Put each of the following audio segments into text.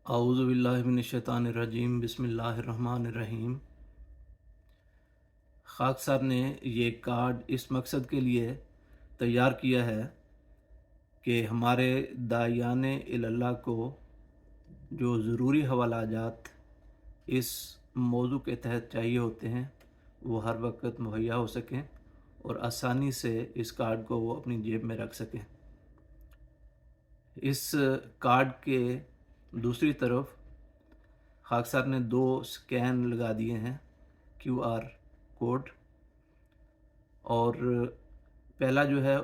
अऊज़ु बिल्लाहि मिनश्शैतानिर्रजीम बिस्मिल्लाहिर्रहमानिर्रहीम। खाक साहब ने ये कार्ड इस मकसद के लिए तैयार किया है कि हमारे दायान इल्लल्लाह को जो ज़रूरी हवालाजात इस मौजू के तहत चाहिए होते हैं वो हर वक्त मुहैया हो सकें और आसानी से इस कार्ड को वो अपनी जेब में रख सकें। इस कार्ड के दूसरी तरफ खाक साहब ने 2 स्कैन लगा दिए हैं QR कोड, और पहला जो है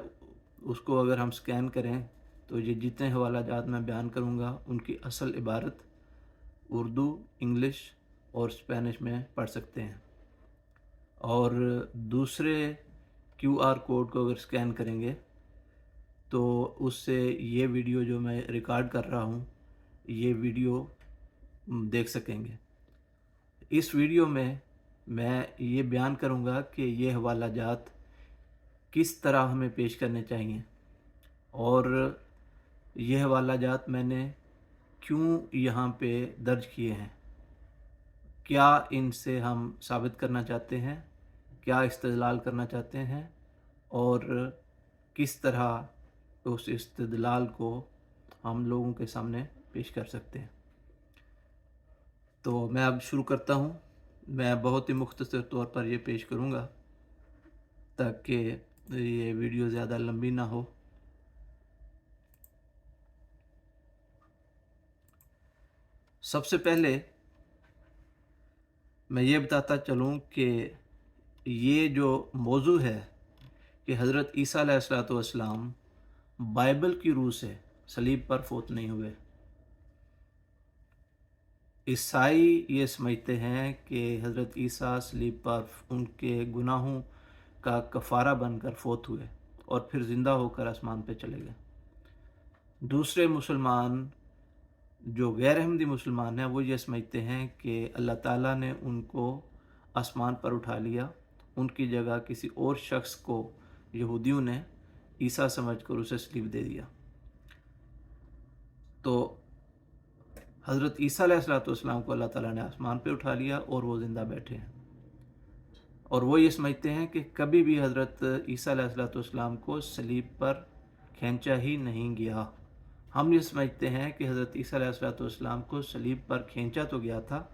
उसको अगर हम स्कैन करें तो ये जितने हवालाजात मैं बयान करूँगा उनकी असल इबारत उर्दू, इंग्लिश और स्पेनिश में पढ़ सकते हैं। और दूसरे QR कोड को अगर स्कैन करेंगे तो उससे ये वीडियो जो मैं रिकॉर्ड कर रहा हूँ ये वीडियो देख सकेंगे। इस वीडियो में मैं ये बयान करूँगा कि ये हवालाजात किस तरह हमें पेश करने चाहिए और ये हवालाजात मैंने क्यों यहाँ पे दर्ज किए हैं, क्या इनसे हम साबित करना चाहते हैं, क्या इस्तेदलाल करना चाहते हैं और किस तरह उस इस्तेदलाल को हम लोगों के सामने पेश कर सकते हैं। तो मैं अब शुरू करता हूँ। मैं बहुत ही मुख्तसर तौर पर ये पेश करूँगा ताकि ये वीडियो ज़्यादा लंबी ना हो। सबसे पहले मैं ये बताता चलूँ कि ये जो मौजू है कि हज़रत ईसा अलैहिस्सलाम बाइबल की रूह से सलीब पर फोत नहीं हुए। ईसाई ये समझते हैं कि हज़रत ईसा सलीब पर उनके गुनाहों का कफ़ारा बनकर फोत हुए और फिर ज़िंदा होकर आसमान पे चले गए। दूसरे मुसलमान जो गैर अहमदी मुसलमान हैं वो ये समझते हैं कि अल्लाह ताला ने उनको आसमान पर उठा लिया, उनकी जगह किसी और शख्स को यहूदियों ने ईसा समझकर उसे सलीब दे दिया। तो हज़रत ईसा अलैहिस्सलाम को अल्लाह ताला ने आसमान पे उठा लिया और वो ज़िंदा बैठे हैं, और वो ये समझते हैं कि कभी भी हज़रत ईसा अलैहिस्सलाम को सलीब पर खींचा ही नहीं गया। हम ये समझते हैं कि हज़रत ईसा अलैहिस्सलाम को सलीब पर खींचा तो गया था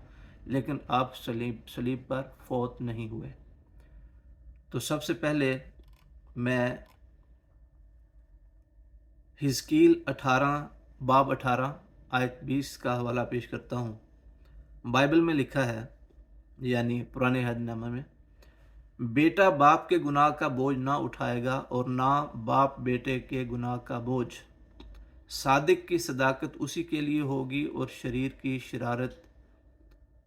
लेकिन आप सलीब पर फौत नहीं हुए। तो सबसे पहले मैं हिजकील 18 बाब 18 आयत 20 का हवाला पेश करता हूँ। बाइबल में लिखा है, यानी पुराने अहदनामे में, बेटा बाप के गुनाह का बोझ ना उठाएगा और ना बाप बेटे के गुनाह का बोझ। सादिक की सदाकत उसी के लिए होगी और शरीर की शरारत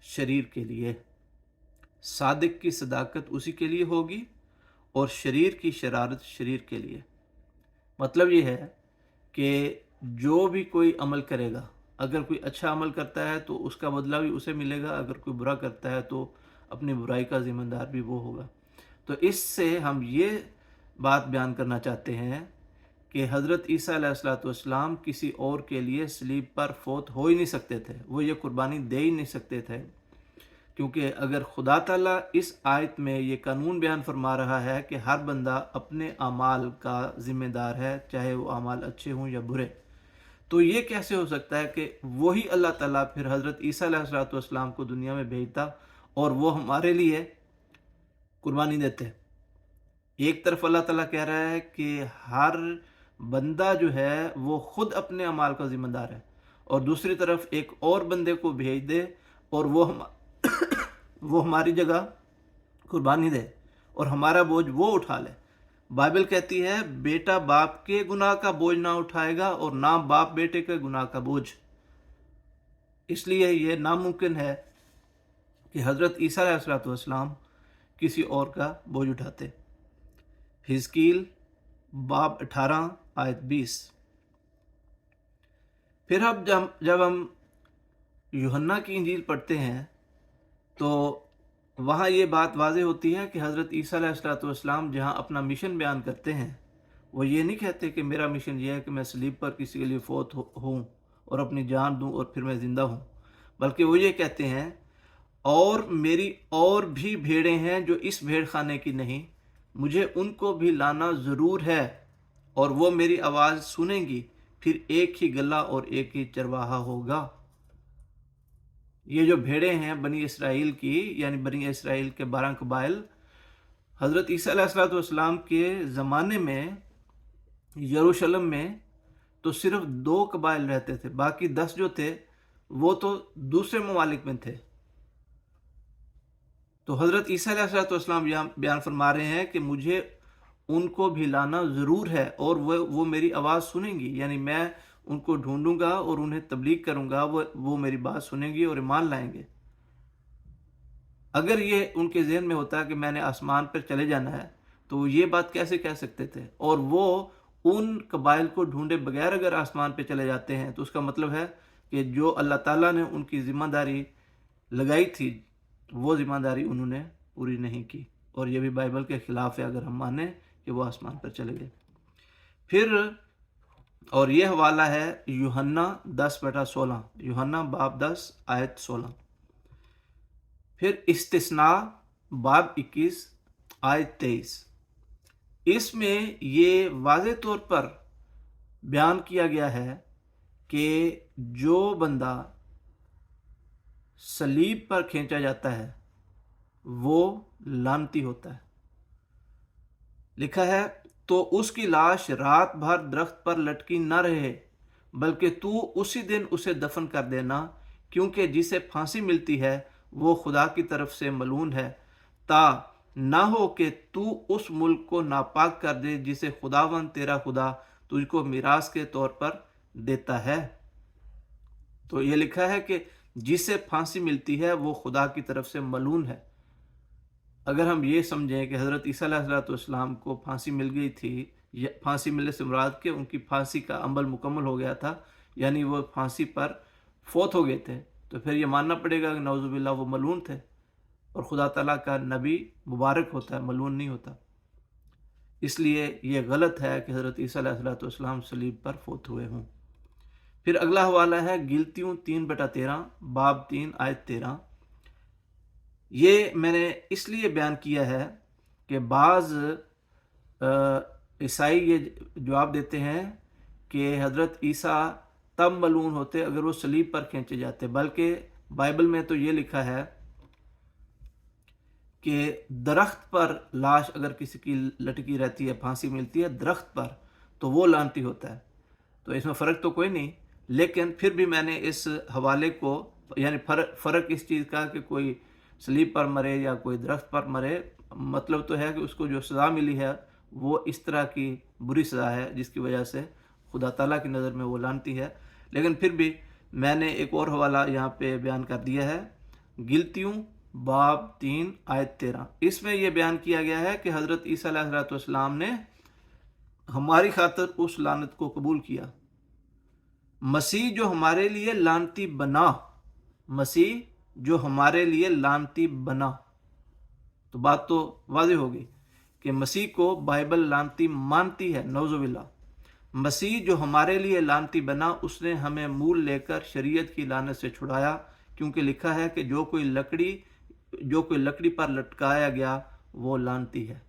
शरीर के लिए। सादिक की सदाकत उसी के लिए होगी और शरीर की शरारत शरीर के लिए। मतलब ये है कि जो भी कोई अमल करेगा, अगर कोई अच्छा अमल करता है तो उसका बदला भी उसे मिलेगा, अगर कोई बुरा करता है तो अपनी बुराई का ज़िम्मेदार भी वो होगा। तो इससे हम ये बात बयान करना चाहते हैं कि हज़रत ईसा अलैहिस्सलाम किसी और के लिए सलीब पर फोत हो ही नहीं सकते थे, वो ये कुर्बानी दे ही नहीं सकते थे, क्योंकि अगर खुदा ताला इस आयत में ये कानून बयान फरमा रहा है कि हर बंदा अपने अमाल का ज़िम्मेदार है, चाहे वो अमाल अच्छे हों या बुरे, तो ये कैसे हो सकता है कि वही अल्लाह ताला फिर हज़रत ईसा अलैहिस्सलाम को दुनिया में भेजता और वो हमारे लिए कुर्बानी देते। एक तरफ अल्लाह ताला कह रहा है कि हर बंदा जो है वो खुद अपने अमाल का ज़िम्मेदार है, और दूसरी तरफ एक और बंदे को भेज दे और वो वो हमारी जगह कुर्बानी दे और हमारा बोझ वो उठा ले। बाइबल कहती है बेटा बाप के गुनाह का बोझ ना उठाएगा और ना बाप बेटे के गुनाह का बोझ। इसलिए ये नामुमकिन है कि हज़रत ईसा अलैहिस्सलाम किसी और का बोझ उठाते। हिजकील बाब 18 आयत 20। फिर अब जब हम यूहन्ना की इंजील पढ़ते हैं तो वहाँ ये बात वाज़ेह होती है कि हज़रत ईसा अलैहिस्सलाम जहाँ अपना मिशन बयान करते हैं, वो ये नहीं कहते कि मेरा मिशन ये है कि मैं सलीब पर किसी के लिए फ़ौत हूँ और अपनी जान दूं और फिर मैं ज़िंदा हूँ, बल्कि वो ये कहते हैं, और मेरी और भी भेड़ें हैं जो इस भेड़ खाने की नहीं, मुझे उनको भी लाना ज़रूर है, और वो मेरी आवाज़ सुनेंगी, फिर एक ही गला और एक ही चरवाहा होगा। ये जो भेड़ें हैं बनी इसराइल की, यानी बनी इसराइल के 12 कबाइल, हज़रत ईसा अलैहिस्सलाम के ज़माने में यरूशलेम में तो सिर्फ 2 कबाइल रहते थे, बाकी 10 जो थे वो तो दूसरे ममालिक में थे। तो हज़रत ईसा अलैहिस्सलाम बयान फरमा रहे हैं कि मुझे उनको भी लाना ज़रूर है, और वो मेरी आवाज़ सुनेंगी, यानी मैं उनको ढूंढूंगा और उन्हें तबलीग करूंगा, वो मेरी बात सुनेंगी और ईमान लाएंगे। अगर ये उनके ज़हन में होता कि मैंने आसमान पर चले जाना है, तो ये बात कैसे कह सकते थे? और वो उन कबाइल को ढूंढे बगैर अगर आसमान पे चले जाते हैं, तो उसका मतलब है कि जो अल्लाह ताला ने उनकी ज़िम्मेदारी लगाई थी, वो ज़िम्मेदारी उन्होंने पूरी नहीं की, और ये भी बाइबल के ख़िलाफ़ है अगर हम माने कि वो आसमान पर चले गए। फिर और ये हवाला है यूहन्ना 10/16, यूहन्ना बाब 10 आयत 16। फिर इस्तिस्ना बाब 21 आयत 23। इसमें ये वाज़े तौर पर बयान किया गया है कि जो बंदा सलीब पर खींचा जाता है वो लानती होता है। लिखा है, तो उसकी लाश रात भर दरख्त पर लटकी न रहे, बल्कि तू उसी दिन उसे दफन कर देना, क्योंकि जिसे फांसी मिलती है वो खुदा की तरफ से मलून है, ता ना हो कि तू उस मुल्क को नापाक कर दे जिसे खुदावंद तेरा खुदा तुझको मिरास के तौर पर देता है। तो ये लिखा है कि जिसे फांसी मिलती है वो खुदा की तरफ से मलून है। अगर हम ये समझें कि हज़रत ईसा अलैहिस्सलाम को फांसी मिल गई थी, या फांसी मिलने से मुराद के उनकी फांसी का अमल मुकम्मल हो गया था, यानी वो फांसी पर फौत हो गए थे, तो फिर ये मानना पड़ेगा कि नौजुबिल्लाह वो मलून थे, और खुदा ताला का नबी मुबारक होता है, मलून नहीं होता। इसलिए ये गलत है कि हज़रत ईसा अलैहिस्सलाम सलीब पर फौत हुए हों। फिर अगला हवाला है गिलतियों 3/13 बाब 3 आयत 13। ये मैंने इसलिए बयान किया है कि बाज़ ईसाई ये जवाब देते हैं कि हज़रत ईसा तब मलून होते अगर वो सलीब पर खींचे जाते, बल्कि बाइबल में तो ये लिखा है कि दरख्त पर लाश अगर किसी की लटकी रहती है, फांसी मिलती है दरख्त पर, तो वो लानती होता है। तो इसमें फ़र्क तो कोई नहीं, लेकिन फिर भी मैंने इस हवाले को, यानी फ़र्क इस चीज़ का कि कोई सलीब पर मरे या कोई दरख्त पर मरे, मतलब तो है कि उसको जो सज़ा मिली है वो इस तरह की बुरी सज़ा है जिसकी वजह से खुदा ताला की नज़र में वो लानती है। लेकिन फिर भी मैंने एक और हवाला यहाँ पे बयान कर दिया है, गिलतियों बाब 3 आयत 13। इसमें यह बयान किया गया है कि हज़रत ईसा अलैहिस्सलाम ने हमारी खातिर उस लानत को कबूल किया। मसीह जो हमारे लिए लानती बना, मसीह जो हमारे लिए लानती बना, तो बात तो वाज़ेह होगी कि मसीह को बाइबल लानती मानती है, नौजुबिल्लाह। मसीह जो हमारे लिए लानती बना, उसने हमें मूल लेकर शरीयत की लानत से छुड़ाया, क्योंकि लिखा है कि जो कोई लकड़ी पर लटकाया गया वो लानती है।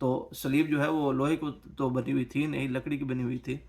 तो सलीब जो है वो लोहे को तो बनी हुई थी नहीं, लकड़ी की बनी हुई थी।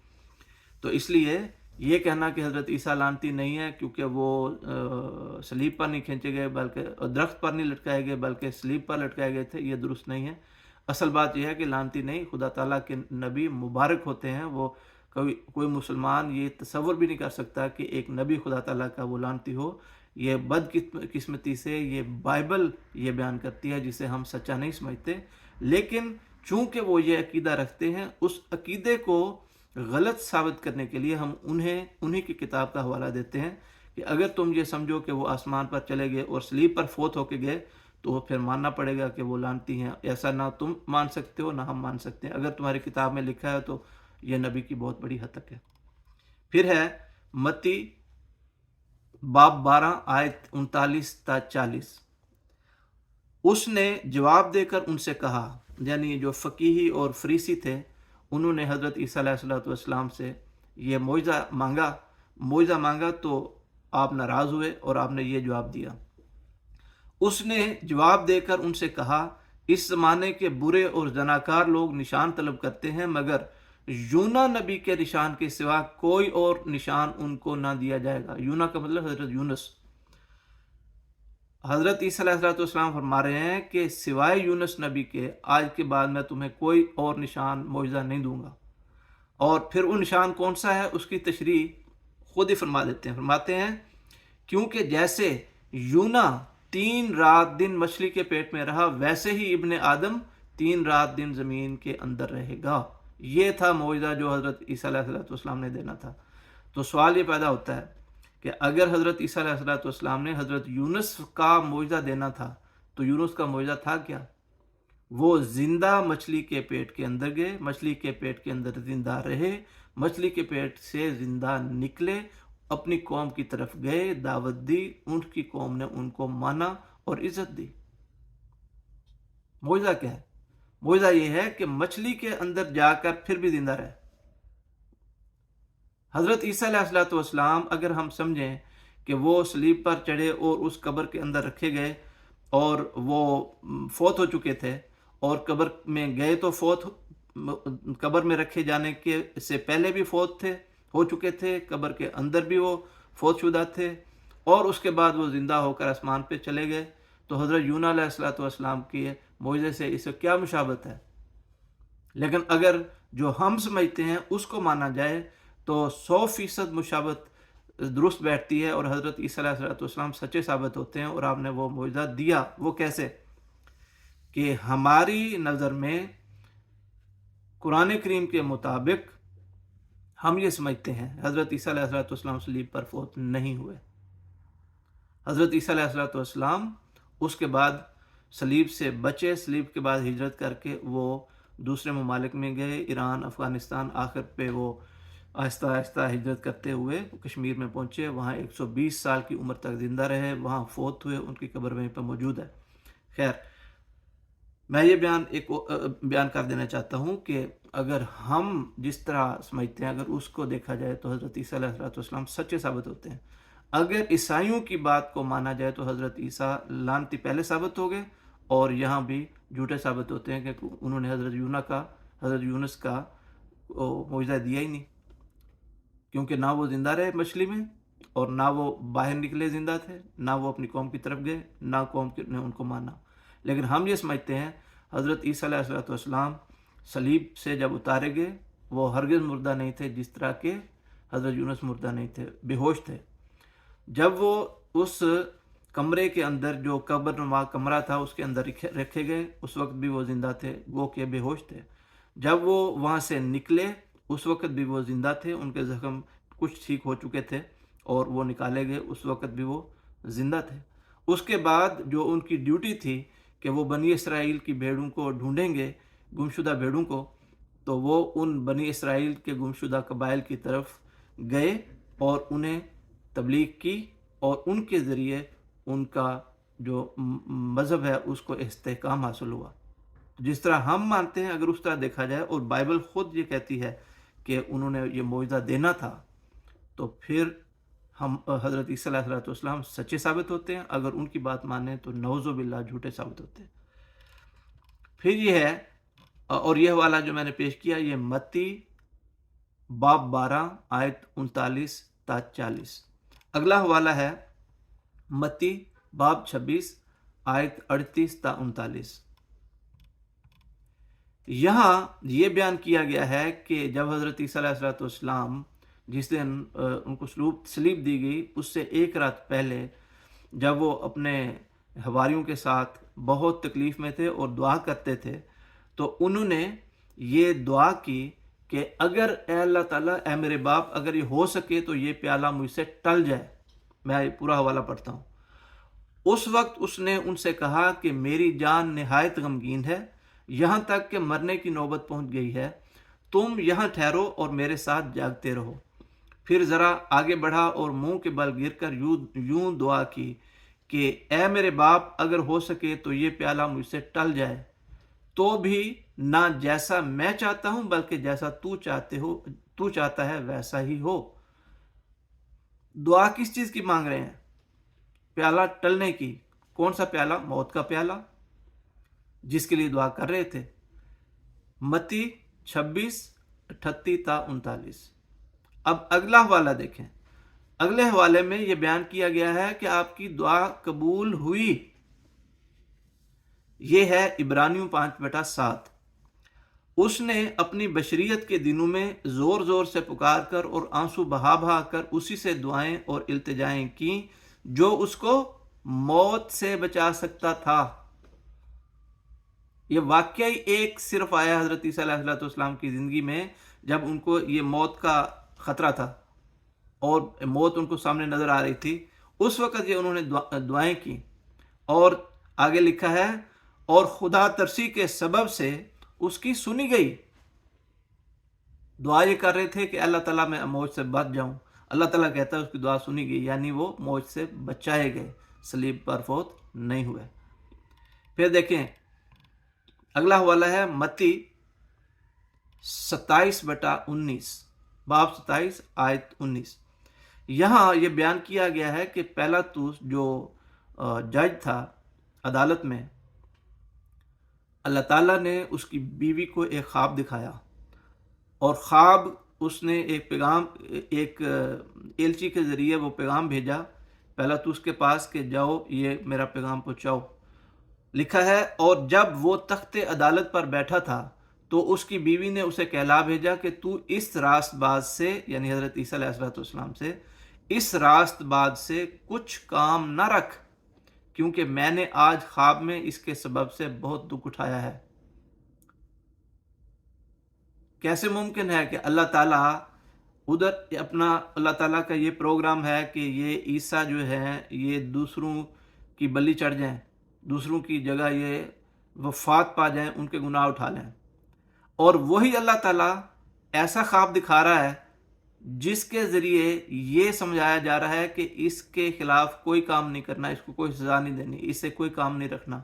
तो इसलिए ये कहना कि हज़रत ईसा लानती नहीं है क्योंकि वो सलीब पर नहीं खींचे गए, बल्कि दरख्त पर नहीं लटकाए गए, बल्कि सलीब पर लटकाए गए थे, ये दुरुस्त नहीं है। असल बात यह है कि लानती नहीं, खुदा ताला के नबी मुबारक होते हैं। वो कोई मुसलमान ये तसव्वुर भी नहीं कर सकता कि एक नबी खुदा ताला का वो लानती हो। ये बदकिस्मती से ये बाइबल ये बयान करती है, जिसे हम सच्चा नहीं समझते, लेकिन चूँकि वो ये अकीदा रखते हैं, उस अकीदे को गलत साबित करने के लिए हम उन्हीं की किताब का हवाला देते हैं कि अगर तुम ये समझो कि वो आसमान पर चले गए और सलीब पर फौत होके गए, तो फिर मानना पड़ेगा कि वो लानती हैं। ऐसा ना तुम मान सकते हो ना हम मान सकते हैं। अगर तुम्हारी किताब में लिखा है तो यह नबी की बहुत बड़ी हतक है। फिर है मत्ती बाब 12 आयत 39-40। उसने जवाब देकर उनसे कहा, यानी जो फ़कीही और फरीसी थे, उन्होंने हज़रत ईसा अलैहिस्सलाम से ये मौजज़ा मांगा, मोइज़ा मांगा तो आप नाराज़ हुए और आपने ये जवाब दिया। उसने जवाब देकर उनसे कहा, इस ज़माने के बुरे और ज़नाकार लोग निशान तलब करते हैं, मगर यूना नबी के निशान के सिवा कोई और निशान उनको ना दिया जाएगा। यूना का मतलब हज़रत यूनुस। हज़रत ईसा अलैहिस्सलाम फरमा रहे हैं कि सिवाय यूनुस नबी के आज के बाद मैं तुम्हें कोई और निशान मोइज़ा नहीं दूंगा। और फिर वो निशान कौन सा है उसकी तशरीह खुद ही फरमा देते हैं। फरमाते हैं, क्योंकि जैसे यूना 3 रात दिन मछली के पेट में रहा, वैसे ही इब्ने आदम 3 रात दिन ज़मीन के अंदर रहेगा। ये था मोइज़ा जो हज़रत ईसा अलैहिस्सलाम ने देना था। तो सवाल ये पैदा होता है कि अगर हज़रत ईसा अलैहिस्सलाम ने हज़रत यूनुस का मोइज़ा देना था, तो यूनुस का मोइज़ा था क्या? वो जिंदा मछली के पेट के अंदर गए, मछली के पेट के अंदर जिंदा रहे, मछली के पेट से जिंदा निकले, अपनी कौम की तरफ गए, दावत दी, उनकी कौम ने उनको माना और इज्जत दी। मोइज़ा क्या है? मोइज़ा ये है कि मछली के अंदर जाकर फिर भी जिंदा रहे। हज़रत ईसा अलैहिस्सलाम अगर हम समझें कि वो सलीब पर चढ़े और उस कब्र के अंदर रखे गए और वो फौत हो चुके थे, और कब्र में गए तो कब्र में रखे जाने के से पहले भी फौत हो चुके थे, कब्र के अंदर भी वो फौत शुदा थे, और उसके बाद वो ज़िंदा होकर आसमान पे चले गए। तो हज़रत यूना अलैहिस्सलाम की मोइज़े से इसे क्या मुशाबत है? लेकिन अगर जो हम समझते हैं उसको माना जाए तो 100% मुशाबत दुरुस्त बैठती है और हज़रत ईसा अलैहिस्सलाम सच्चे साबित होते हैं। और आपने वो मोइज़ा दिया, वो कैसे? कि हमारी नज़र में कुरान करीम के मुताबिक हम ये समझते हैं हज़रत ईसा अलैहिस्सलाम सलीब पर फौत नहीं हुए। हज़रत ईसा अलैहिस्सलाम उसके बाद सलीब से बचे, सलीब के बाद हिजरत करके वो दूसरे ममालिक में गए, ईरान, अफ़गानिस्तान, आखिर पे वो आहिस्ता आहिस्ता हिजरत करते हुए कश्मीर में पहुँचे। वहाँ 120 साल की उम्र तक ज़िंदा रहे, वहाँ फौत हुए, उनकी कब्र वहीं पर मौजूद है। खैर, मैं ये बयान कर देना चाहता हूँ कि अगर हम जिस तरह समझते हैं, अगर उसको देखा जाए तो हज़रत ईसा अलैहिस्सलाम सच्चे साबित होते हैं। अगर ईसाइयों की बात को माना जाए तो हज़रत ईसा लानती पहले साबित हो गए और यहाँ भी झूठे साबित होते हैं कि उन्होंने हज़रत यूनुस का मोइज़ा दिया ही नहीं, क्योंकि ना वो ज़िंदा रहे मछली में और ना वो बाहर निकले ज़िंदा थे, ना वो अपनी कौम की तरफ गए, ना कौम ने उनको माना। लेकिन हम ये समझते हैं हज़रत ईसा अलैहिस्सलाम सलीब से जब उतारे गए वो हरगिज़ मुर्दा नहीं थे, जिस तरह के हज़रत यूनुस मुर्दा नहीं थे, बेहोश थे। जब वो उस कमरे के अंदर जो कब्रनुमा कमरा था उसके अंदर रखे गए, उस वक्त भी वो ज़िंदा थे, वो के बेहोश थे। जब वो वहाँ से निकले उस वक्त भी वो ज़िंदा थे, उनके ज़ख्म कुछ ठीक हो चुके थे और वो निकाले गए, उस वक्त भी वो ज़िंदा थे। उसके बाद जो उनकी ड्यूटी थी कि वो बनी इसराइल की भेड़ों को ढूंढेंगे, गुमशुदा भेड़ों को, तो वो उन बनी इसराइल के गुमशुदा कबाइल की तरफ गए और उन्हें तबलीग की और उनके ज़रिए उनका जो मज़हब है उसको इस्तेहकाम हासिल हुआ। जिस तरह हम मानते हैं अगर उस तरह देखा जाए, और बाइबल ख़ुद ये कहती है कि उन्होंने ये मोइज़ा देना था, तो फिर हम हज़रत ईसा अलैहिस्सलाम सच्चे साबित होते हैं। अगर उनकी बात माने तो नऊज़ु बिल्लाह झूठे साबित होते हैं। फिर ये है, और यह हवाला जो मैंने पेश किया ये मत्ती बाब 12 आयत 39 ता 40। अगला हवाला है मत्ती बाब 26 आयत 38 ता 39। यहाँ ये बयान किया गया है कि जब हज़रत ईसा अलैहिस्सलाम जिस दिन उनको सलीब दी गई उससे एक रात पहले जब वो अपने हवारियों के साथ बहुत तकलीफ़ में थे और दुआ करते थे, तो उन्होंने ये दुआ की कि अगर ए अल्लाह ताला, ए मेरे बाप, अगर ये हो सके तो ये प्याला मुझसे टल जाए। मैं ये पूरा हवाला पढ़ता हूँ। उस वक्त उसने उनसे कहा कि मेरी जान निहायत गमगीन है, यहाँ तक कि मरने की नौबत पहुँच गई है। तुम यहाँ ठहरो और मेरे साथ जागते रहो। फिर ज़रा आगे बढ़ा और मुंह के बल गिरकर यूं दुआ की कि ए मेरे बाप, अगर हो सके तो ये प्याला मुझसे टल जाए, तो भी ना जैसा मैं चाहता हूँ बल्कि जैसा तू चाहता है वैसा ही हो। दुआ किस चीज़ की मांग रहे हैं? प्याला टलने की। कौन सा प्याला? मौत का प्याला, जिसके लिए दुआ कर रहे थे। मत्ती 26:38-39। अब अगला हवाला देखें। अगले हवाले में यह बयान किया गया है कि आपकी दुआ कबूल हुई। यह है इब्रानियों 5:7। उसने अपनी बशरियत के दिनों में जोर जोर से पुकार कर और आंसू बहा बहा कर उसी से दुआएं और इल्तिजाएं की जो उसको मौत से बचा सकता था। यह वाकई एक सिर्फ आया हजरत ईसा अलैहिस्सलाम की ज़िंदगी में, जब उनको ये मौत का ख़तरा था और मौत उनको सामने नज़र आ रही थी। उस वक़्त ये उन्होंने दुआएं की। और आगे लिखा है, और खुदा तरसी के सबब से उसकी सुनी गई। दुआ ये कर रहे थे कि अल्लाह ताला मैं मौत से बच जाऊं। अल्लाह ताला कहता है उसकी दुआ सुनी गई, यानी वो मौत से बचाए गए, सलीब पर फौत नहीं हुए। फिर देखें अगला हवाला है मत्ती 27:19, बाब 27 आयत 19। यहाँ ये बयान किया गया है कि पिलातुस जो जज था अदालत में, अल्लाह ताला ने उसकी बीवी को एक ख्वाब दिखाया और ख्वाब उसने एक पैगाम, एक एलची के ज़रिए वो पैगाम भेजा पिलातुस के पास कि जाओ ये मेरा पैगाम पहुँचाओ। लिखा है, और जब वो तख्ते अदालत पर बैठा था तो उसकी बीवी ने उसे कहला भेजा कि तू इस रास्तबाज से, यानी हज़रत ईसा अलैहिस्सलाम से, इस रास्तबाज से कुछ काम न रख, क्योंकि मैंने आज ख्वाब में इसके सबब से बहुत दुख उठाया है। कैसे मुमकिन है कि अल्लाह ताला उधर अपना, अल्लाह ताला का ये प्रोग्राम है कि ये ईसा जो है ये दूसरों की बलि चढ़ जाएं, दूसरों की जगह ये वफात पा जाएं, उनके गुनाह उठा लें। और वही अल्लाह ताला ऐसा ख्वाब दिखा रहा है जिसके ज़रिए ये समझाया जा रहा है कि इसके खिलाफ कोई काम नहीं करना, इसको कोई सज़ा नहीं देनी, इससे कोई काम नहीं रखना।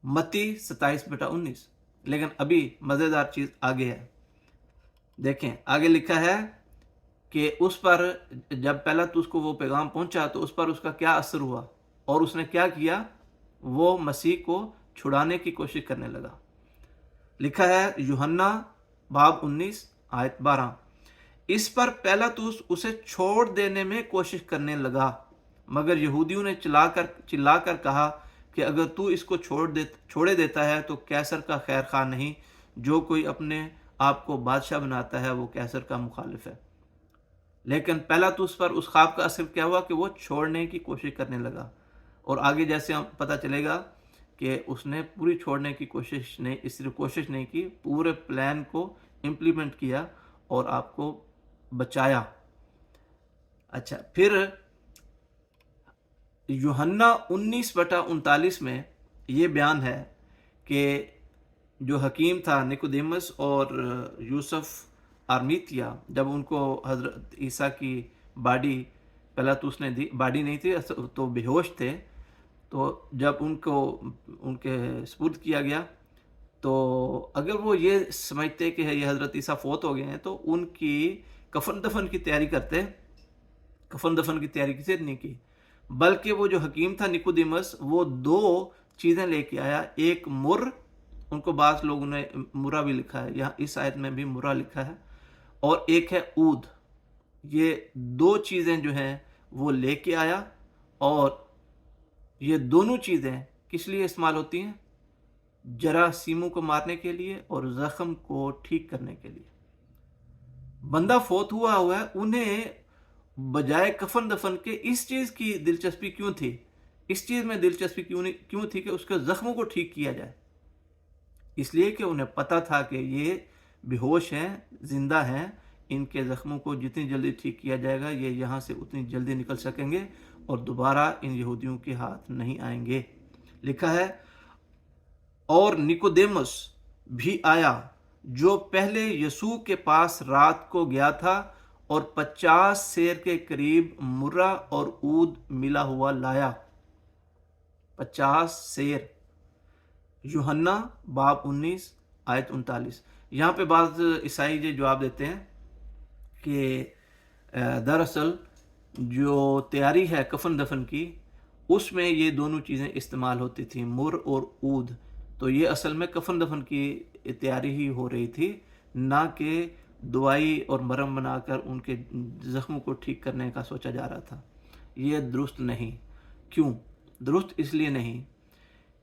मत्ती 27:19। लेकिन अभी मज़ेदार चीज़ आगे है। देखें आगे लिखा है कि उस पर जब पिलातुस को वो पैगाम पहुंचा तो उस पर उसका क्या असर हुआ और उसने क्या किया, वो मसीह को छुड़ाने की कोशिश करने लगा। लिखा है यूहन्ना बाब 19 आयत 12। इस पर पिलातुस उसे छोड़ देने में कोशिश करने लगा, मगर यहूदियों ने चिल्लाकर कहा कि अगर तू इसको छोड़े देता है तो कैसर का खैर खा नहीं। जो कोई अपने आप को बादशाह बनाता है वो कैसर का मुखालिफ है। लेकिन पिलातुस पर उस ख्वाब का असर क्या हुआ कि वो छोड़ने की कोशिश करने लगा। और आगे जैसे हम पता चलेगा कि उसने पूरी छोड़ने की कोशिश नहीं, सिर्फ कोशिश नहीं की, पूरे प्लान को इम्प्लीमेंट किया और आपको बचाया। अच्छा, फिर यूहन्ना 19:39 में ये बयान है कि जो हकीम था निकोदेमस और यूसुफ आरमीतिया, जब उनको हज़रत ईसा की बाडी पिलातुस ने दी, बाडी नहीं थी तो बेहोश थे, तो जब उनको उनके सुपुर्द किया गया, तो अगर वो ये समझते कि ये हज़रत ईसा फौत हो गए हैं तो उनकी कफन दफन की तैयारी करते। कफन दफन की तैयारी किसी ने नहीं की, बल्कि वो जो हकीम था निकोदेमस, वो दो चीज़ें लेके आया। एक मुर, उनको बाज़ लोगों ने मुरा भी लिखा है, यहाँ इस आयत में भी मुरा लिखा है, और एक है ऊद। ये दो चीज़ें जो हैं वो लेके आया, और ये दोनों चीज़ें किस लिए इस्तेमाल होती हैं? जरासीमों को मारने के लिए और ज़ख्म को ठीक करने के लिए। बंदा फौत हुआ है, उन्हें बजाय कफन दफन के इस चीज़ की दिलचस्पी क्यों थी? इस चीज़ में दिलचस्पी क्यों थी कि उसके ज़ख्मों को ठीक किया जाए? इसलिए कि उन्हें पता था कि ये बेहोश हैं, ज़िंदा हैं, इनके ज़ख्मों को जितनी जल्दी ठीक किया जाएगा ये यहाँ से उतनी जल्दी निकल सकेंगे और दोबारा इन यहूदियों के हाथ नहीं आएंगे। लिखा है, और निकोदेमस भी आया जो पहले यीशु के पास रात को गया था और 50 सेर के करीब मुर्रा और ऊद मिला हुआ लाया। 50 सेर। यूहन्ना बाब 19 आयत 39। यहाँ पे बाज़ ईसाई ये जवाब देते हैं کہ دراصل جو تیاری ہے کفن دفن کی اس میں یہ دونوں چیزیں استعمال ہوتی تھیں، مر اور عود. تو یہ اصل میں کفن دفن کی تیاری ہی ہو رہی تھی، نہ کہ دوائی اور مرہم بنا کر ان کے زخموں کو ٹھیک کرنے کا سوچا جا رہا تھا. یہ درست نہیں. کیوں درست؟ اس لیے نہیں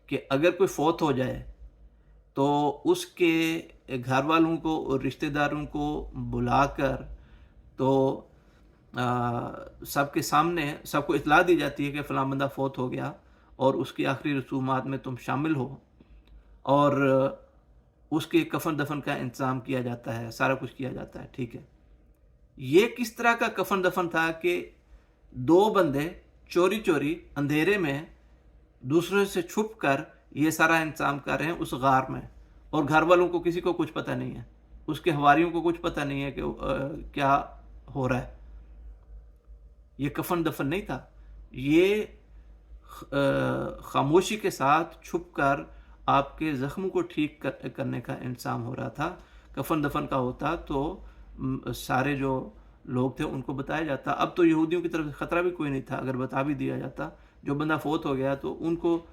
کہ اگر کوئی فوت ہو جائے تو اس کے گھر والوں کو اور رشتہ داروں کو بلا کر تو سب کے سامنے سب کو اطلاع دی جاتی ہے کہ فلاں بندہ فوت ہو گیا، اور اس کی آخری رسومات میں تم شامل ہو، اور اس کے کفن دفن کا انتظام کیا جاتا ہے، سارا کچھ کیا جاتا ہے. ٹھیک ہے، یہ کس طرح کا کفن دفن تھا کہ دو بندے چوری چوری اندھیرے میں دوسرے سے چھپ کر یہ سارا انتظام کر رہے ہیں اس غار میں، اور گھر والوں کو کسی کو کچھ پتہ نہیں ہے، اس کے حواریوں کو کچھ پتہ نہیں ہے کہ کیا ہو رہا ہے. یہ کفن دفن نہیں تھا، یہ خاموشی کے ساتھ چھپ کر آپ کے زخموں کو ٹھیک کرنے کا انتظام ہو رہا تھا. کفن دفن کا ہوتا تو سارے جو لوگ تھے ان کو بتایا جاتا. اب تو یہودیوں کی طرف سے خطرہ بھی کوئی نہیں تھا، اگر بتا بھی دیا جاتا جو بندہ فوت ہو گیا تو ان کو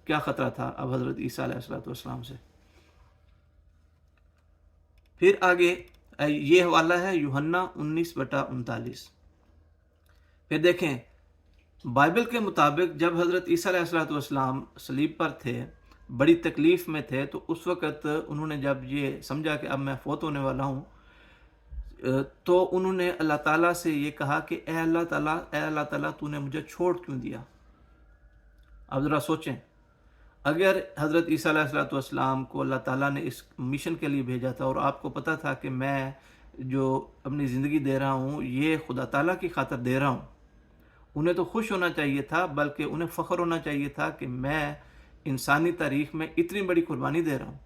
کیا خطرہ تھا اب حضرت عیسیٰ علیہ السلام سے. پھر آگے یہ حوالہ ہے یوحنا 19:39. پھر دیکھیں بائبل کے مطابق جب حضرت عیسیٰ علیہ السلام صلیب پر تھے، بڑی تکلیف میں تھے، تو اس وقت انہوں نے جب یہ سمجھا کہ اب میں فوت ہونے والا ہوں تو انہوں نے اللہ تعالیٰ سے یہ کہا کہ اے اللہ تعالیٰ تو نے مجھے چھوڑ کیوں دیا. اب ذرا سوچیں، اگر حضرت عیسیٰ علیہ السلام کو اللہ تعالیٰ نے اس مشن کے لیے بھیجا تھا اور آپ کو پتہ تھا کہ میں جو اپنی زندگی دے رہا ہوں یہ خدا تعالیٰ کی خاطر دے رہا ہوں، انہیں تو خوش ہونا چاہیے تھا، بلکہ انہیں فخر ہونا چاہیے تھا کہ میں انسانی تاریخ میں اتنی بڑی قربانی دے رہا ہوں.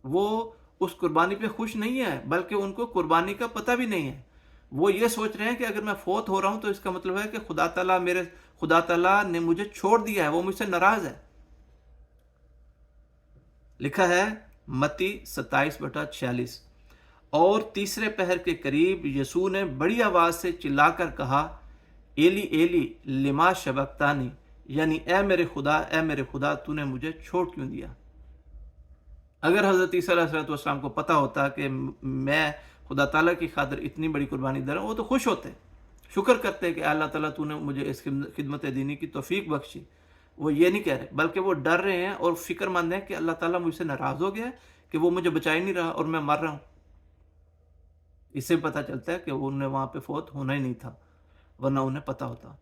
وہ اس قربانی پہ خوش نہیں ہے، بلکہ ان کو قربانی کا پتہ بھی نہیں ہے. وہ یہ سوچ رہے ہیں کہ اگر میں فوت ہو رہا ہوں تو اس کا مطلب ہے کہ خدا تعالیٰ نے مجھے چھوڑ دیا ہے، وہ مجھ سے ناراض ہے. لکھا ہے متی 27:46. اور تیسرے پہر کے قریب یسوع نے بڑی آواز سے چلا کر کہا، ایلی ایلی لما شبقتانی، یعنی اے میرے خدا تو نے مجھے چھوڑ کیوں دیا. اگر حضرت عیسیٰ علیہ السلام کو پتہ ہوتا کہ میں خدا تعالیٰ کی خاطر اتنی بڑی قربانی دے رہا ہوں، وہ تو خوش ہوتے، شکر کرتے کہ اللہ تعالیٰ تو نے مجھے اس خدمت دینی کی توفیق بخشی. وہ یہ نہیں کہہ رہے، بلکہ وہ ڈر رہے ہیں اور فکر مند ہیں کہ اللہ تعالیٰ مجھ سے ناراض ہو گیا ہے کہ وہ مجھے بچا ہی نہیں رہا اور میں مر رہا ہوں. اس سے پتہ چلتا ہے کہ انہیں وہاں پہ فوت ہونا ہی نہیں تھا، ورنہ انہیں پتہ ہوتا.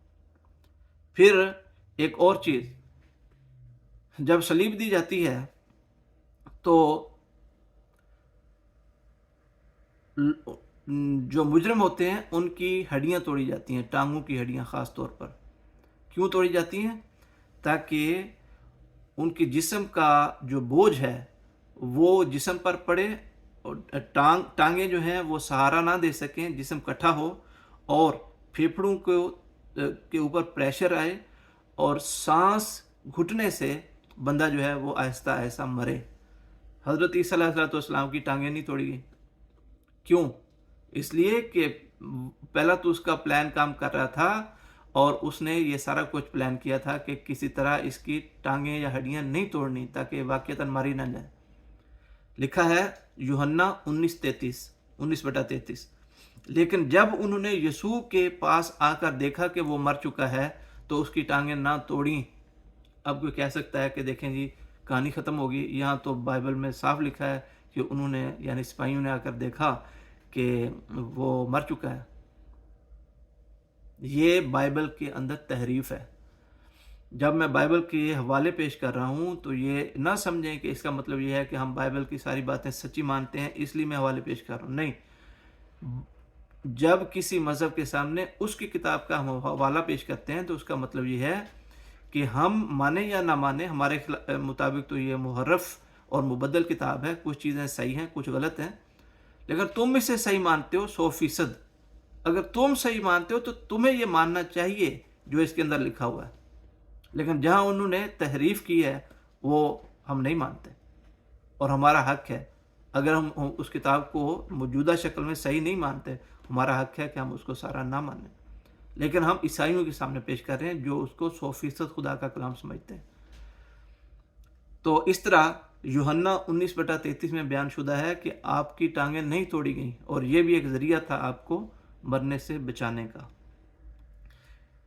پھر ایک اور چیز، جب صلیب دی جاتی ہے تو جو مجرم ہوتے ہیں ان کی ہڈیاں توڑی جاتی ہیں، ٹانگوں کی ہڈیاں خاص طور پر. کیوں توڑی جاتی ہیں؟ تاکہ ان کی جسم کا جو بوجھ ہے وہ جسم پر پڑے، اور ٹانگیں جو ہیں وہ سہارا نہ دے سکیں، جسم کٹھا ہو اور پھیپھڑوں کے اوپر پریشر آئے اور سانس گھٹنے سے بندہ جو ہے وہ آہستہ آہستہ مرے. حضرت عیسیٰ علیہ السلام کی ٹانگیں نہیں توڑی گئی. کیوں؟ اس لیے کہ پہلا تو اس کا پلان کام کر رہا تھا اور اس نے یہ سارا کچھ پلان کیا تھا کہ کسی طرح اس کی ٹانگیں یا ہڈیاں نہیں توڑنی تاکہ واقعتاً ماری نہ جائے. لکھا ہے یوحنا 19:33. لیکن جب انہوں نے یسوع کے پاس آ کر دیکھا کہ وہ مر چکا ہے تو اس کی ٹانگیں نہ توڑیں. اب کوئی کہہ سکتا ہے کہ دیکھیں جی کہانی ختم ہوگی. یہاں تو بائبل میں صاف لکھا ہے کہ انہوں نے یعنی سپاہیوں نے آ کر دیکھا کہ وہ مر چکا ہے. یہ بائبل کے اندر تحریف ہے. جب میں بائبل کے حوالے پیش کر رہا ہوں تو یہ نہ سمجھیں کہ اس کا مطلب یہ ہے کہ ہم بائبل کی ساری باتیں سچی مانتے ہیں اس لیے میں حوالے پیش کر رہا ہوں. نہیں، جب کسی مذہب کے سامنے اس کی کتاب کا ہم حوالہ پیش کرتے ہیں تو اس کا مطلب یہ ہے کہ ہم مانیں یا نہ مانیں، ہمارے مطابق تو یہ محرف اور مبدل کتاب ہے. کچھ چیزیں صحیح ہیں، کچھ غلط ہیں، لیکن تم اسے صحیح مانتے ہو 100%. اگر تم صحیح مانتے ہو تو تمہیں یہ ماننا چاہیے جو اس کے اندر لکھا ہوا ہے. لیکن جہاں انہوں نے تحریف کی ہے وہ ہم نہیں مانتے، اور ہمارا حق ہے اگر ہم اس کتاب کو موجودہ شکل میں صحیح نہیں مانتے، ہمارا حق ہے کہ ہم اس کو سارا نہ مانیں، لیکن ہم عیسائیوں کے سامنے پیش کر رہے ہیں جو اس کو 100% خدا کا کلام سمجھتے ہیں۔ تو اس طرح یوحنا 19:33 میں بیان شدہ ہے کہ آپ کی ٹانگیں نہیں توڑی گئیں، اور یہ بھی ایک ذریعہ تھا آپ کو مرنے سے بچانے کا۔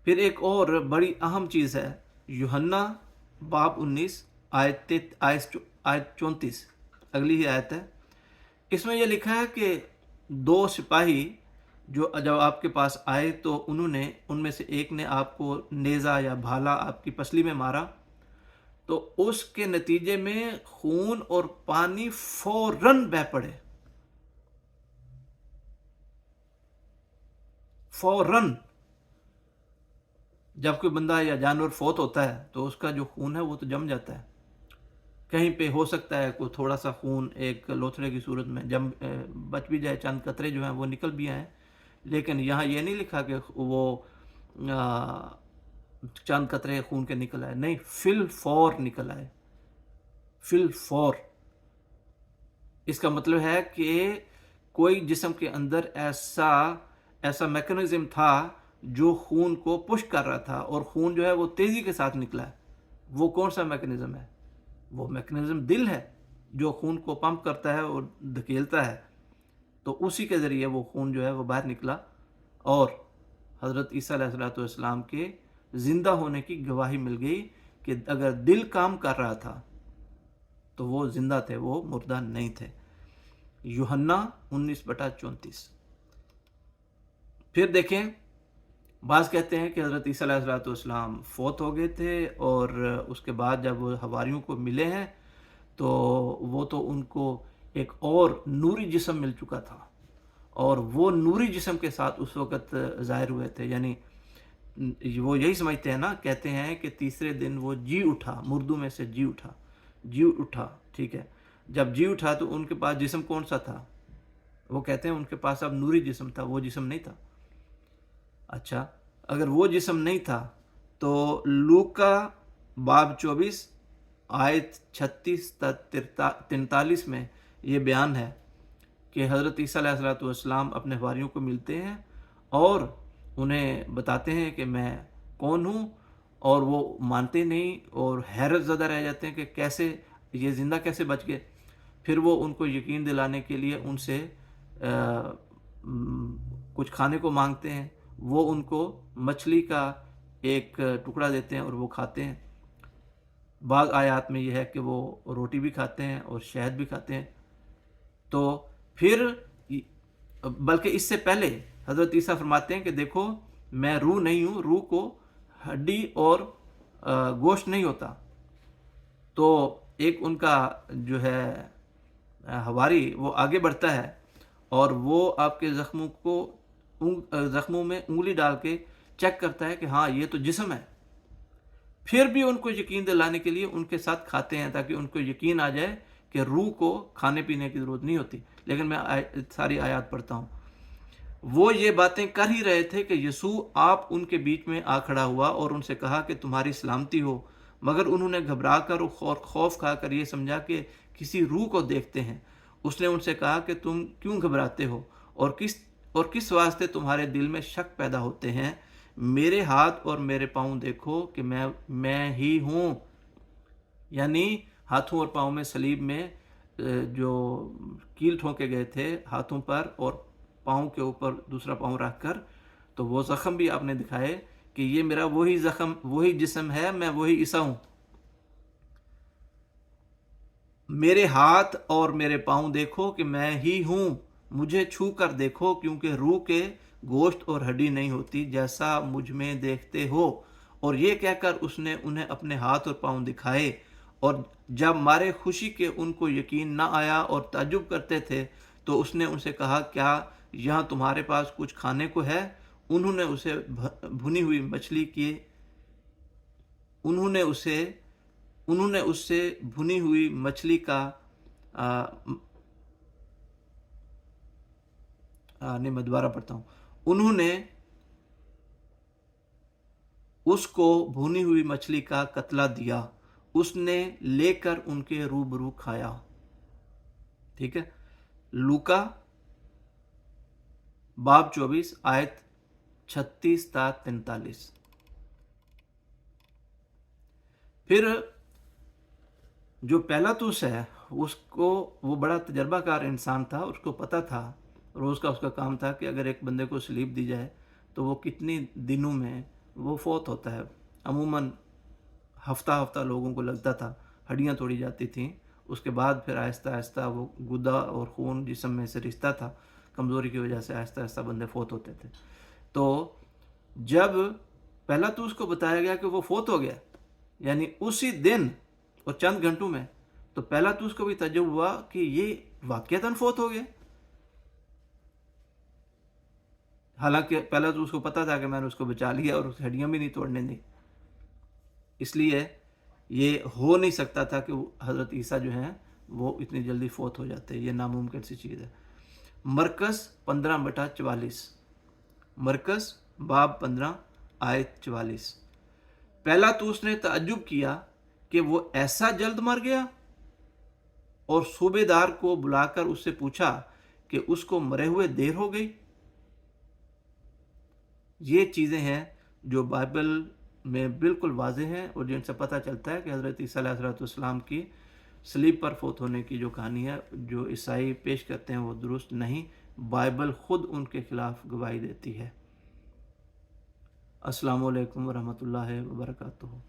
پھر ایک اور بڑی اہم چیز ہے، یوحنا باب 19 آیت 34، اگلی ہی آیت ہے۔ اس میں یہ لکھا ہے کہ 2 سپاہی جو جب آپ کے پاس آئے تو انہوں نے ان میں سے ایک نے آپ کو نیزہ یا بھالا آپ کی پسلی میں مارا، تو اس کے نتیجے میں خون اور پانی فوراً بہہ پڑے، فوراً۔ جب کوئی بندہ یا جانور فوت ہوتا ہے تو اس کا جو خون ہے وہ تو جم جاتا ہے، کہیں پہ ہو سکتا ہے کوئی تھوڑا سا خون ایک لوتھڑے کی صورت میں جم بچ بھی جائے، چند قطرے جو ہیں وہ نکل بھی آئیں، لیکن یہاں یہ نہیں لکھا کہ وہ چند قطرے خون کے نکل آئے، نہیں، فی الفور نکل آئے، فی الفور۔ اس کا مطلب ہے کہ کوئی جسم کے اندر ایسا میکنزم تھا جو خون کو پش کر رہا تھا، اور خون جو ہے وہ تیزی کے ساتھ نکلا ہے۔ وہ کون سا میکنزم ہے؟ وہ میکنزم دل ہے جو خون کو پمپ کرتا ہے اور دھکیلتا ہے، تو اسی کے ذریعے وہ خون جو ہے وہ باہر نکلا، اور حضرت عیسیٰ علیہ السلام کے زندہ ہونے کی گواہی مل گئی کہ اگر دل کام کر رہا تھا تو وہ زندہ تھے، وہ مردہ نہیں تھے۔ یوحنا 19:34۔ پھر دیکھیں، بعض کہتے ہیں کہ حضرت عیسیٰ علیہ السلام فوت ہو گئے تھے، اور اس کے بعد جب وہ حواریوں کو ملے ہیں تو وہ تو ان کو ایک اور نوری جسم مل چکا تھا، اور وہ نوری جسم کے ساتھ اس وقت ظاہر ہوئے تھے، یعنی وہ یہی سمجھتے ہیں نا، کہتے ہیں کہ تیسرے دن وہ جی اٹھا، مردوں میں سے جی اٹھا، ٹھیک ہے۔ جب جی اٹھا تو ان کے پاس جسم کون سا تھا؟ وہ کہتے ہیں ان کے پاس اب نوری جسم تھا، وہ جسم نہیں تھا۔ اچھا، اگر وہ جسم نہیں تھا تو لوکا باب 24 آیت 36-43 میں یہ بیان ہے کہ حضرت عیسیٰ علیہ السلام اپنے حواریوں کو ملتے ہیں اور انہیں بتاتے ہیں کہ میں کون ہوں، اور وہ مانتے نہیں اور حیرت زدہ رہ جاتے ہیں کہ کیسے یہ زندہ کیسے بچ گئے۔ پھر وہ ان کو یقین دلانے کے لیے ان سے کچھ کھانے کو مانگتے ہیں، وہ ان کو مچھلی کا ایک ٹکڑا دیتے ہیں اور وہ کھاتے ہیں۔ بعض آیات میں یہ ہے کہ وہ روٹی بھی کھاتے ہیں اور شہد بھی کھاتے ہیں۔ تو پھر بلکہ اس سے پہلے حضرت عیسیٰ فرماتے ہیں کہ دیکھو میں روح نہیں ہوں، روح کو ہڈی اور گوشت نہیں ہوتا۔ تو ایک ان کا جو ہے حواری وہ آگے بڑھتا ہے اور وہ آپ کے زخموں میں انگلی ڈال کے چیک کرتا ہے کہ ہاں یہ تو جسم ہے۔ پھر بھی ان کو یقین دلانے کے لیے ان کے ساتھ کھاتے ہیں تاکہ ان کو یقین آ جائے کہ روح کو کھانے پینے کی ضرورت نہیں ہوتی۔ لیکن میں ساری آیات پڑھتا ہوں۔ وہ یہ باتیں کر ہی رہے تھے کہ یسوع آپ ان کے بیچ میں آ کھڑا ہوا اور ان سے کہا کہ تمہاری سلامتی ہو، مگر انہوں نے گھبرا کر اور خوف کھا کر یہ سمجھا کہ کسی روح کو دیکھتے ہیں۔ اس نے ان سے کہا کہ تم کیوں گھبراتے ہو اور کس واسطے تمہارے دل میں شک پیدا ہوتے ہیں؟ میرے ہاتھ اور میرے پاؤں دیکھو کہ میں ہی ہوں۔ یعنی ہاتھوں اور پاؤں میں صلیب میں جو کیل ٹھونکے گئے تھے ہاتھوں پر اور پاؤں کے اوپر دوسرا پاؤں رکھ کر، تو وہ زخم بھی آپ نے دکھائے کہ یہ میرا وہی جسم ہے، میں وہی عیسیٰ ہوں۔ میرے ہاتھ اور میرے پاؤں دیکھو کہ میں ہی ہوں، مجھے چھو کر دیکھو، کیونکہ روح کے گوشت اور ہڈی نہیں ہوتی جیسا مجھ میں دیکھتے ہو۔ اور یہ کہہ کر اس نے انہیں اپنے ہاتھ اور پاؤں دکھائے، اور جب مارے خوشی کے ان کو یقین نہ آیا اور تعجب کرتے تھے تو اس نے ان سے کہا کیا یہاں تمہارے پاس کچھ کھانے کو ہے؟ انہوں نے اسے بھنی ہوئی مچھلی کی انہوں نے اس سے بھنی ہوئی مچھلی کا نہیں، میں دوبارہ پڑھتا ہوں۔ انہوں نے اس کو بھنی ہوئی مچھلی کا قطلہ دیا، اس نے لے کر ان کے روبرو کھایا۔ ٹھیک ہے، लूका बाब 24 आयत 36 تا 43। फिर जो पिलातुस है उसको, वो बड़ा तजर्बाकार इंसान था, उसको पता था, रोज़ का उसका काम था कि अगर एक बंदे को सलीब दी जाए तो वो कितनी दिनों में वो फौत होता है। अमूमन हफ्ता हफ्ता लोगों को लगता था, हड्डियाँ तोड़ी जाती थीं, उसके बाद फिर आहिस्ता आहिस्ता वो गुदा और खून जिस्म में से रिश्ता था, कमज़ोरी की वजह से आहिस्ता आहिस्ता बंदे फौत होते थे। तो जब पिलातुस को बताया गया कि वो फौत हो गया, यानी उसी दिन और चंद घंटों में, तो पिलातुस को भी तज्जुब हुआ कि ये वाक़ईतन फौत हो गया। हालांकि पिलातुस को पता था कि मैंने उसको बचा लिया और उसकी हड्डियाँ भी नहीं तोड़ने दी, इसलिए ये हो नहीं सकता था कि हज़रत ईसा जो हैं वो इतनी जल्दी फौत हो जाते, ये नामुमकिन सी चीज़ है। मरकस 15/44, मरकस बाब 15 आयत 44। पिलातुस ने तअज्जुब किया कि वो ऐसा जल्द मर गया, और सूबेदार को बुलाकर उससे पूछा कि उसको मरे हुए देर हो गई। ये चीज़ें हैं जो बाइबल में बिल्कुल वाज़ेह हैं और जिनसे पता चलता है कि हज़रत ईसा अलैहिस्सलाम की सलीब पर फौत होने की जो कहानी है, जो ईसाई पेश करते हैं, वो दुरुस्त नहीं, बाइबल ख़ुद उनके ख़िलाफ़ गवाही देती है। अस्सलामु अलैकुम वरहमतुल्लाहि वबरकातुहू।